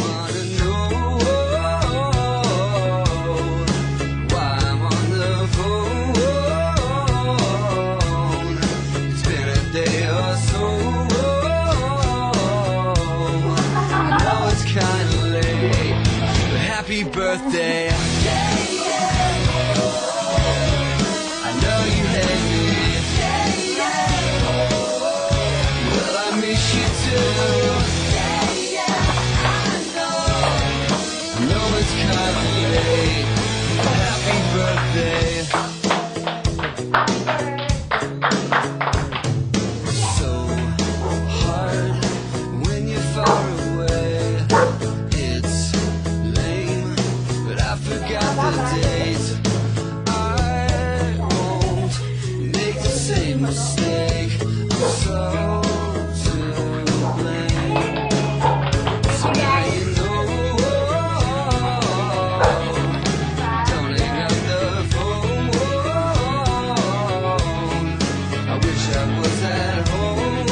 wanna know why I'm on the phone. It's been a day or so. I know it's kinda late, but happy birthday. I know you hate me. Well, I miss you too. I know it's kinda late. Happy birthday. So hard when you're far away. It's lame, but I forgot the date. I won't make the same mistake. I'm so to blame. So now you know. Don't hang up the phone. I wish I was at home.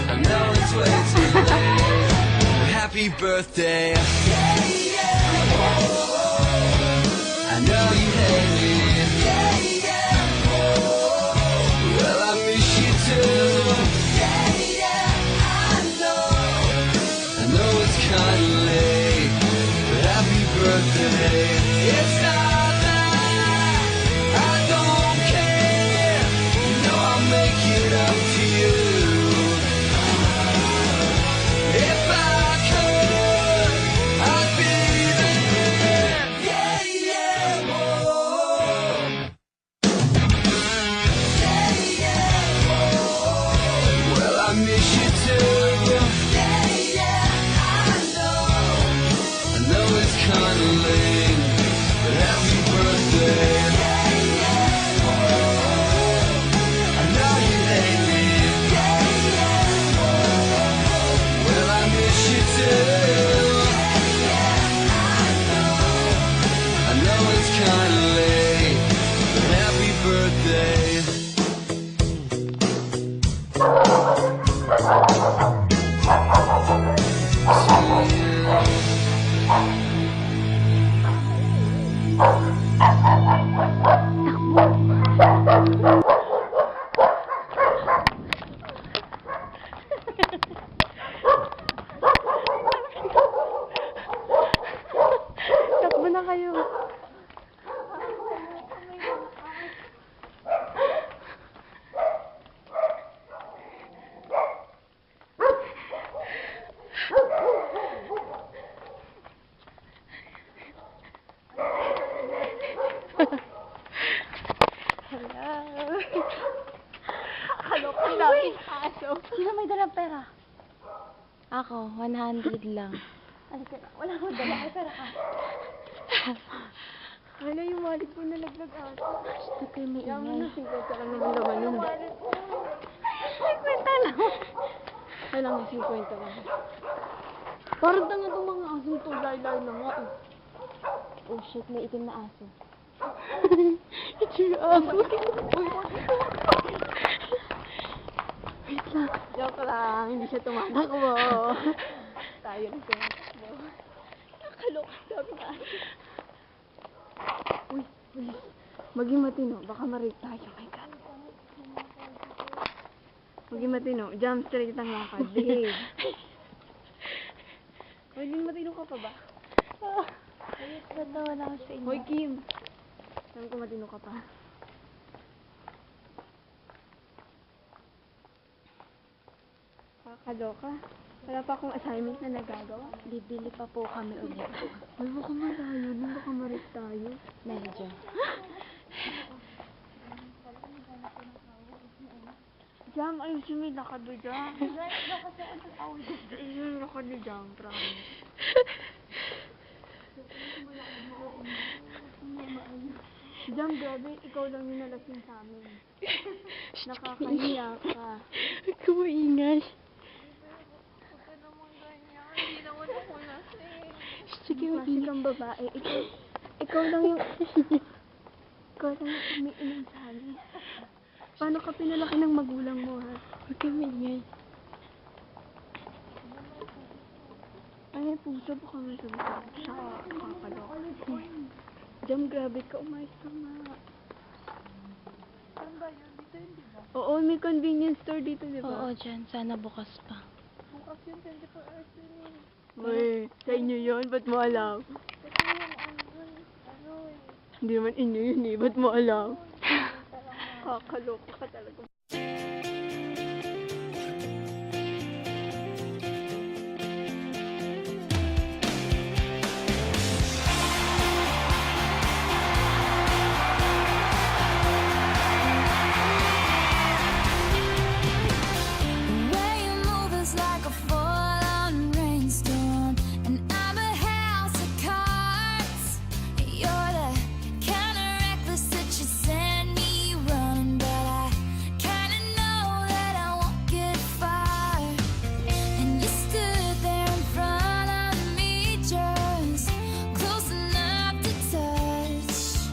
I know it's way too late. Happy birthday. I know you hate me. Well, I miss you too. I know it's kinda late, but happy birthday. It's not that I don't care. You know I'll make it up to you. If I could, I'd be there. Yeah, yeah, whoa. Well, I miss you too. I know it's kinda late, but happy birthday. I know you hate me. Well, I miss you too. I know it's kinda late, but happy birthday. Takbo na kayo. Hello. Kaloko namin aso. Sino may dalang pera? Ako, 100 lang. Ano ka na? Wala akong dala. Ay, pera ka. Ano yung wallet ko nalaglag aso? Gusto kayo may ingay. Yaman na 50 lang naman naman yun. 50 lang. Ay lang, 50 lang. Parang tanga itong mga asong to. Lay-lay na nga eh. Oh shit, may itim na aso. Itim na aso. Uy, wait lang. Joke lang, hindi siya tumatakbo. Tayo na tumatakbo. Nakaloka, sabi na aso. Uy, bilis. Maging matino, baka ma-rape tayo. My God. Maging matino, jump straight ang lakad. Behave. Maging matino ka pa ba? Natawa na ako sa inyo. Hoy, Kim. Saan ko matino ka pa? Kakaloka. Wala pa akong assignment na nagagawa. Bibili pa po kami ulit. Ay, baka malayo nun. Baka ma-rape tayo. Medyo. Jam, ayun si may lakad doon, Jam. Ayun, lakad ni Jam, promise. Jam, grabe, ikaw lang yung nalasing sa amin. Nakakahiya ka. Huwag ka maingay. Hindi naman ako lasing. Sige, kasi kang babae. Ikaw lang yung... Ikaw lang yung umiinom sa amin. Paano ka pinalaki ng magulang mo, ha? Huwag ka maingay. may puso pa kami sa kakalok. Jam, grabe ka. Umayos ka nga. Saan ba yun? Dito yun, di ba? Oo, may convenience store dito, di ba? Oo, dyan. Sana bukas pa. Bukas yun, 24 hours yun eh. Uy, sa inyo yun. Ba't mo alam? Kasi yung ano eh. Hindi naman inyo yun eh. Ba't mo alam? Kakaloko ka talaga. The way you move is like a full-on rainstorm, and I'm a house of cards. You're the kind of reckless that you send me running, but I kinda know that I won't get far. And you stood there in front of me, just close enough to touch,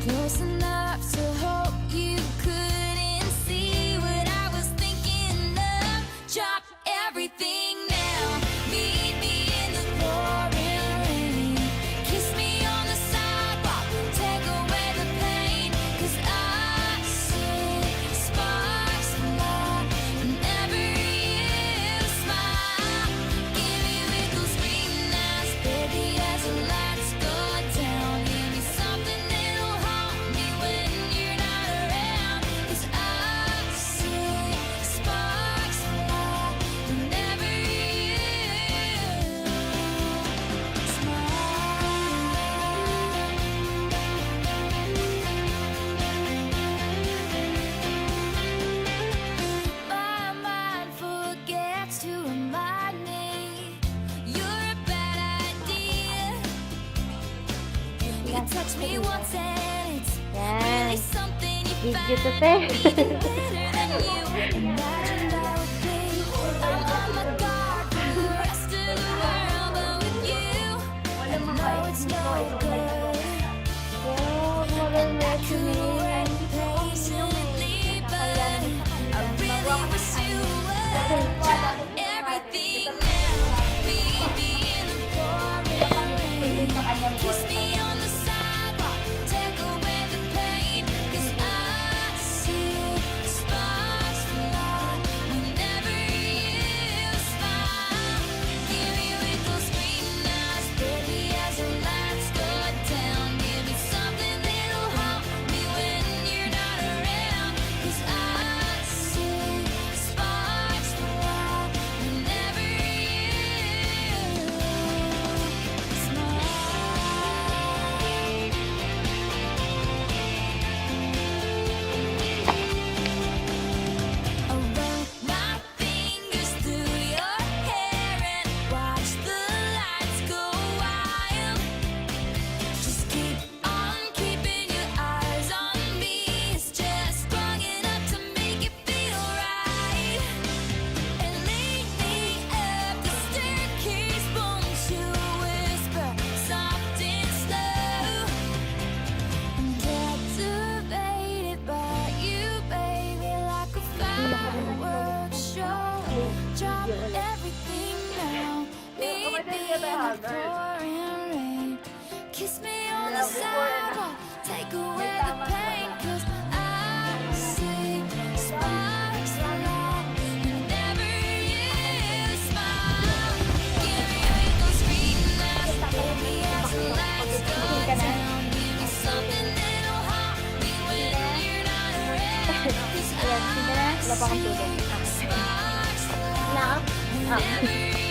close enough to hope you couldn't see what I was thinking of. Drop everything now, meet me in the pouring rain. Kiss me on the sidewalk, take away the pain. 'Cause I see sparks fly whenever you smile. Give me with those green eyes, baby, as the lights go down. Give me something that'll haunt me when you're not around. 'Cause I see sparks fly whenever you smile. My mind forgets to remind me you're a bad idea. You touch me once and it's really something you find me better than you imagined I would be. I'm on my guard for the rest of the world, but with you, I know it's no good. And I could wait patiently, but I really wish you would drop everything now. Meet me in the pouring rain. Kiss me on the sidewalk, take away the pain. 'Cause I see sparks fly whenever you smile. Give me with those green eyes, baby, as the lights go down. Give me something that'll haunt me when you're not around. 'Cause I see sparks fly whenever you smile. I run my fingers through your hair and watch the lights go wild. Just keep on keeping your eyes on me. It's just strong enough to make it feel right. And lead me up the staircase, won't you whisper soft and slow? I'm captivated by you, baby, like a fireworks show. Drop everything now, meet me in the pouring rain. Kiss me on the sidewalk, take away the pain. 'Cause I see sparks fly whenever you smile. Give me with those green eyes, baby, as the lights go down. Give me something that'll haunt me when you're not around. 'Cause I see sparks fly whenever you